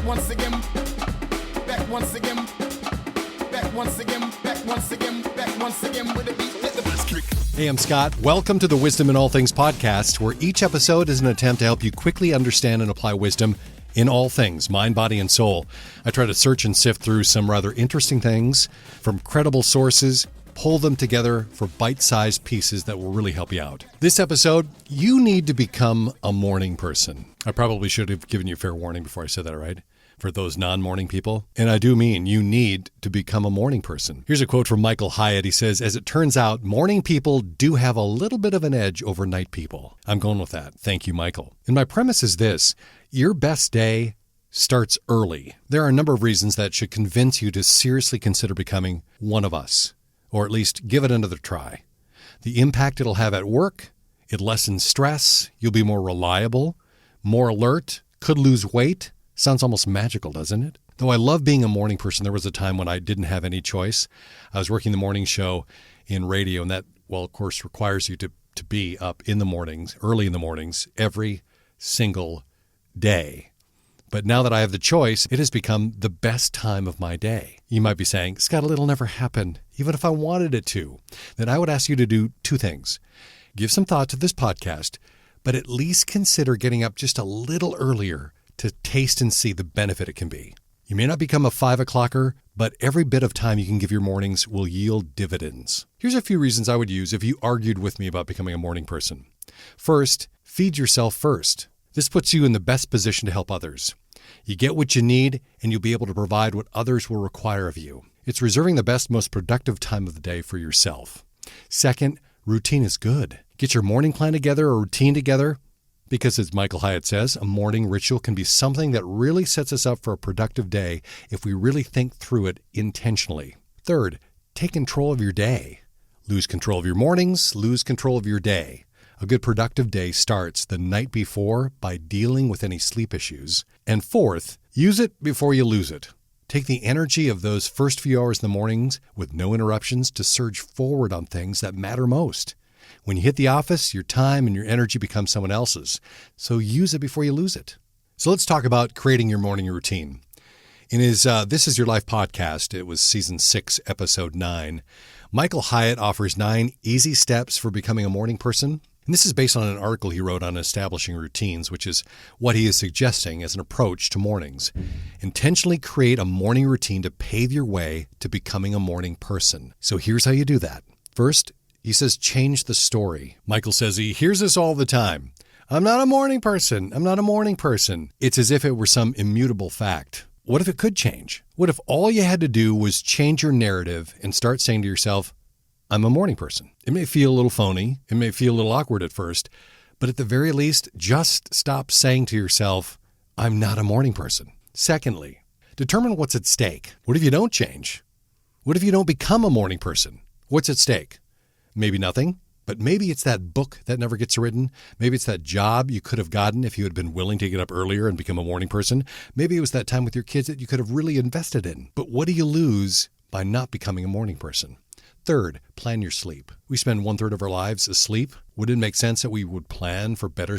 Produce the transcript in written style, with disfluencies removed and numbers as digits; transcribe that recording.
once again, back once again, back once again, back once again, back once again with a beat. Let the bass kick. Hey, I'm Scott. Welcome to the Wisdom in All Things podcast, where each episode is an attempt to help you quickly understand and apply wisdom in all things, mind, body, and soul. I try to search and sift through some rather interesting things from credible sources, pull them together for bite-sized pieces that will really help you out. This episode, you need to become a morning person. I probably should have given you fair warning before I said that, right? For those non-morning people. And I do mean you need to become a morning person. Here's a quote from Michael Hyatt. He says, as it turns out, morning people do have a little bit of an edge over night people. I'm going with that. Thank you, Michael. And my premise is this. Your best day starts early. There are a number of reasons that should convince you to seriously consider becoming one of us, or at least give it another try. The impact it'll have at work, it lessens stress, you'll be more reliable, more alert, could lose weight. Sounds almost magical, doesn't it? Though I love being a morning person, there was a time when I didn't have any choice. I was working the morning show in radio, and that, well, of course, requires you to be up in the mornings, early in the mornings, every single day. But now that I have the choice, it has become the best time of my day. You might be saying, Scott, it'll never happen, even if I wanted it to. Then I would ask you to do two things. Give some thought to this podcast, but at least consider getting up just a little earlier to taste and see the benefit it can be. You may not become a 5 o'clocker, but every bit of time you can give your mornings will yield dividends. Here's a few reasons I would use if you argued with me about becoming a morning person. First, feed yourself first. This puts you in the best position to help others. You get what you need, and you'll be able to provide what others will require of you. It's reserving the best, most productive time of the day for yourself. Second, routine is good. Get your morning plan together or routine together. Because as Michael Hyatt says, a morning ritual can be something that really sets us up for a productive day if we really think through it intentionally. Third, take control of your day. Lose control of your mornings, lose control of your day. A good productive day starts the night before by dealing with any sleep issues. And fourth, use it before you lose it. Take the energy of those first few hours in the mornings with no interruptions to surge forward on things that matter most. When you hit the office, your time and your energy become someone else's. So use it before you lose it. So let's talk about creating your morning routine. In his This Is Your Life podcast, it was season 6, episode 9, Michael Hyatt offers 9 easy steps for becoming a morning person. And this is based on an article he wrote on establishing routines, which is what he is suggesting as an approach to mornings. Intentionally create a morning routine to pave your way to becoming a morning person. So here's how you do that. First, he says, change the story. Michael says he hears this all the time. I'm not a morning person. I'm not a morning person. It's as if it were some immutable fact. What if it could change? What if all you had to do was change your narrative and start saying to yourself, I'm a morning person? It may feel a little phony. It may feel a little awkward at first. But at the very least, just stop saying to yourself, I'm not a morning person. Secondly, determine what's at stake. What if you don't change? What if you don't become a morning person? What's at stake? Maybe nothing, but maybe it's that book that never gets written. Maybe it's that job you could have gotten if you had been willing to get up earlier and become a morning person. Maybe it was that time with your kids that you could have really invested in. But what do you lose by not becoming a morning person? Third, plan your sleep. We spend 1/3 of our lives asleep. Would it make sense that we would plan for better sleep